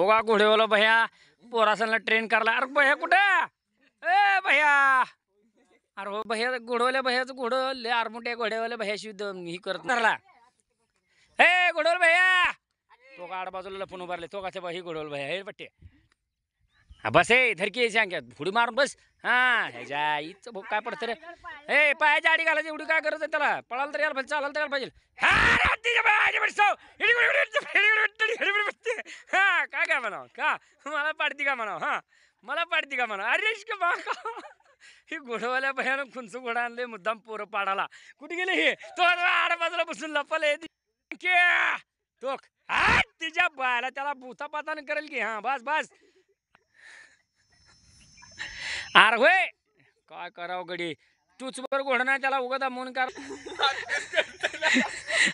हो का घोडेवाला भैया पोरासांना ट्रेन करला. अरे भैया कुठं ए भैया. अरे हो भैया घोडवल्या भैयाचं घोडं लय आरमुट्या घोड्यावाल्या भैयाशी ही करत करला. हे घोडवल भैया तो का आड बाजूला लपून उभारले तो का ही घोडवल भैया हे पट्टे. हा बस ए धरकी सांग फुडी मारून बस. हा ह्याच्या आईचं भूक काय पडतं रे. ए पायाच्या आडी घालायची एवढी काय गरज आहे त्याला. पळायला तर यायला पाहिजे चालायला तर यायला पाहिजे. हा काय काय म्हणावं का मला पाडती का म्हणावं. हा मला पाडती का म्हणावं. अरे का ही घोडवाल्या भयानक खुंच घोडा आणले मुद्दाम पोरं पाडाला. कुठे गेले हे तो आड बाजूला बसून लपले तो तिच्या बायला त्याला भूता पातान करेल की. हा बस बस. अरे होय काय करावं गडी तूच बर घोडा नाही त्याला उगा दामून कर.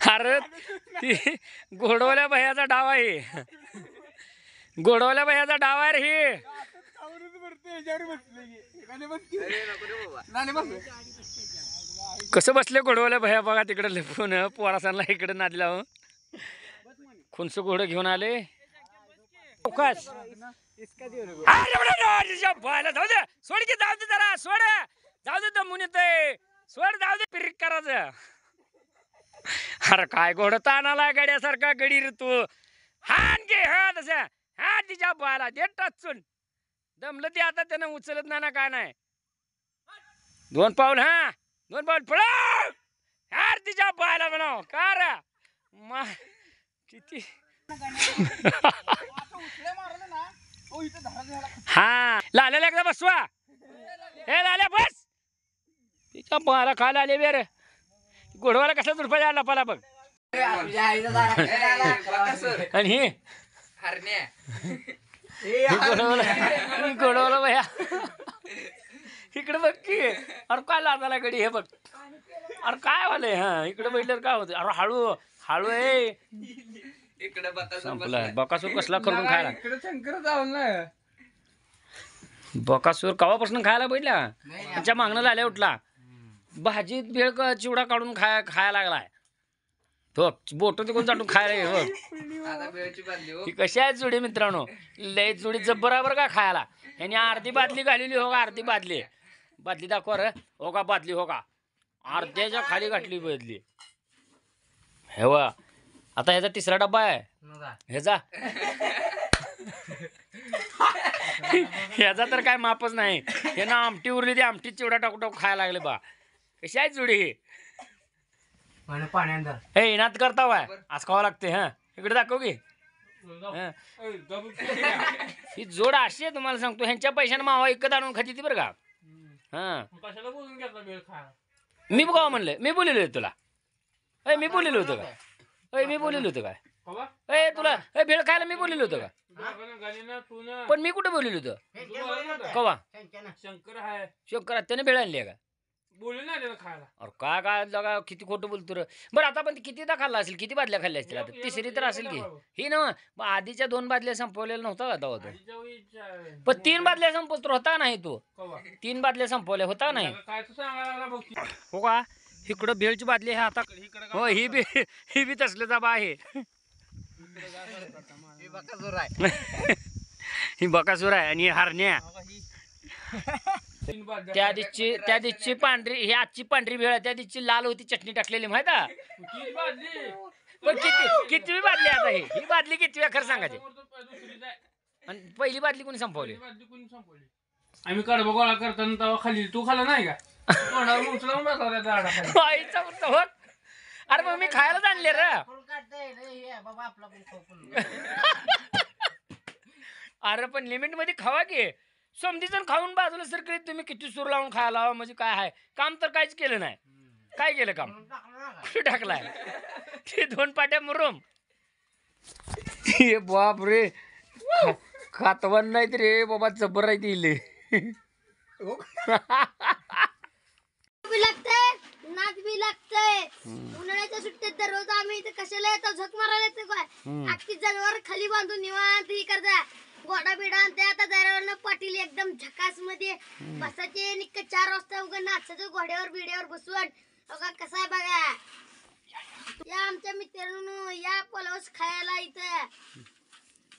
अरे ती घोडवल्या भैयाचा डाव आहे. घोडवल्या भैयाचा डाव आहे रे हे. कसं बसले घोडवल्या भैया बघा तिकडे लपून पोरासांना इकडे नाद लावून खुंच घोडं घेऊन आले. जाऊ दे सोड की जाऊ दे जरा सोड जाऊ दे दमून येते सोड जाऊ दे पिरिक करायचं. अरे काय घोडं तानाला गड्यासारखा गडी रे तू. हान घे हा तसं हा तिच्या बाला दे टाचून दमलं ते आता त्यानं उचलत नाही ना काय नाही. 2 पाऊल हा 2 पाऊल पळव यार तिच्या बाला म्हणाव का रे किती. हा लाल्याला एकदा बसवा. हे लाल्या बस तिच्या बाला खायला आले बेर. घोडवाला कसा झुडपा आला पाला बघ. आणि हे घोडवला भैया इकडे बघ की. अरे काय लागायला गडी हे बघ. अरे काय वाले हा इकडे बैठल्यावर काय होते. अरे हळू हळू आहे इकडे बकासूर कसला करून खायला. बकासूर कवापासून खायला बैठला त्याच्या मागणं लाल्या उठला. भाजीत भेळ चिवडा काढून खायला लागलाय तो बोट तिकडून चाटून खायला. ही कशी आहे जोडी मित्रांनो लय जोडी बराबर का खायला. ह्याने अर्धी बादली घालेली हो का. अर्धी बादली बादली दाखवा रे हो का. बादली हो का अर्ध्याच्या खाली घातली बदली हे वा. आता ह्याचा 3रा डब्बा आहे ह्याचा. ह्याचा तर काय मापच नाही. हे ना आमटी उरली ती आमटी चिवडा टाकू टाकू खायला लागले बा. कशी आहे जोडी ही. हे इनात करता वाय आज खावा लागते. हा इकडे दाखव की. ही जोड अशी आहे तुम्हाला सांगतो. ह्यांच्या पैशाने मावा इकत आणून खाती ती बरं का. हा मी बघा म्हणलं मी बोललेलो आहे तुला. मी बोललेलो होतो काय. मी बोललेलो होतो काय तुला भेळ खायला मी बोललेलो होतो का. पण मी कुठे बोललेलो होतो कवा. शंकर त्याने भेळ आणली का बोलले ना खायला. अरे काय काय जगा किती खोटं बोलतो रे. बरं आता पण कितीदा खाल्ला असेल किती बादल्या खाल्ल्या असतील. आता 3री तर असेल की ही ना. मग आधीच्या 2 बादल्या संपवलेल्या नव्हता का तो. पण 3 बादल्या संपवत होता नाही तो. 3 बादल्या संपवल्या होता नाही हो का. इकडं भेळची बादली आहे आता हो. ही बी तसल्याचा बा आहे. ही बकासूर आहे आणि हरण्या. त्या दिवशी पांढरी ही आजची पांढरी भेळ त्या दिवशी लाल होती चटणी टाकलेली माहित आहे. पण किती बादली आता ही बादली किती खरं सांगायचे. आणि पहिली बादली कोणी संपवली. आम्ही कडबा गोळा करताना तेव्हा खाली तू खाला नाही का. अरे मग मी खायलाच आणले रे. अरे पण लिमिट मध्ये खावा की. समधीजण खाऊन बाजूला सरकले तुम्ही किती सूर लावून खायला म्हणजे काय आहे. काम तर काहीच केलं नाही. काय केलं काम कुठे टाकलाय. ते 2 पाट्या मुरुम. बाप रे खातवन नाही रे बाबा जबर आहे दिले. नाच बी लागतंय. उन्हाळ्याच्या सुट्टीत दररोज आम्ही इथे कशाला येतो झक मारायला येतो काय. आखी जनावर खाली बांधून निवांत ही करता. घोडा बिडा आणते आता जनावरनं पाटील एकदम झकास मध्ये बसायचे. निक्क 4 वाजता उगा नाचायचं घोड्यावर बिड्यावर बसून. बघा कसा आहे बघा. या आमच्या मित्रांनो या पलवस खायला इथं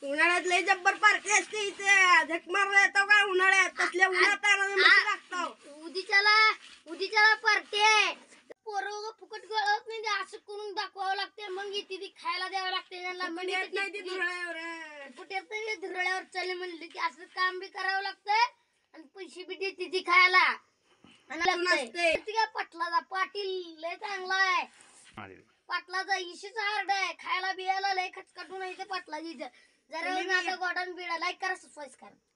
उन्हाळ्यात लय जब्बर पार्टी असते इथे झक मारला येतो का उन्हाळ्यात तसल्या उन्हात लागतो उद्याच्याला पार्टी आहे पोरं फुकट गळत नाही ते असं करून दाखवावं लागते मग ती खायला द्यावं लागते त्यांना कुठे तरी धुरळ्यावर चालले म्हणले की असं काम बी करावं लागतंय आणि पैसे बी देते ती खायला पटलाचा पाटील लय चांगला आहे पाटलाचा इशीच हार्ड आहे खायला बियाला लय खचकटून आहे पाटलाची जरा गोडन बिडा लाईक करा सबस्क्राईब करा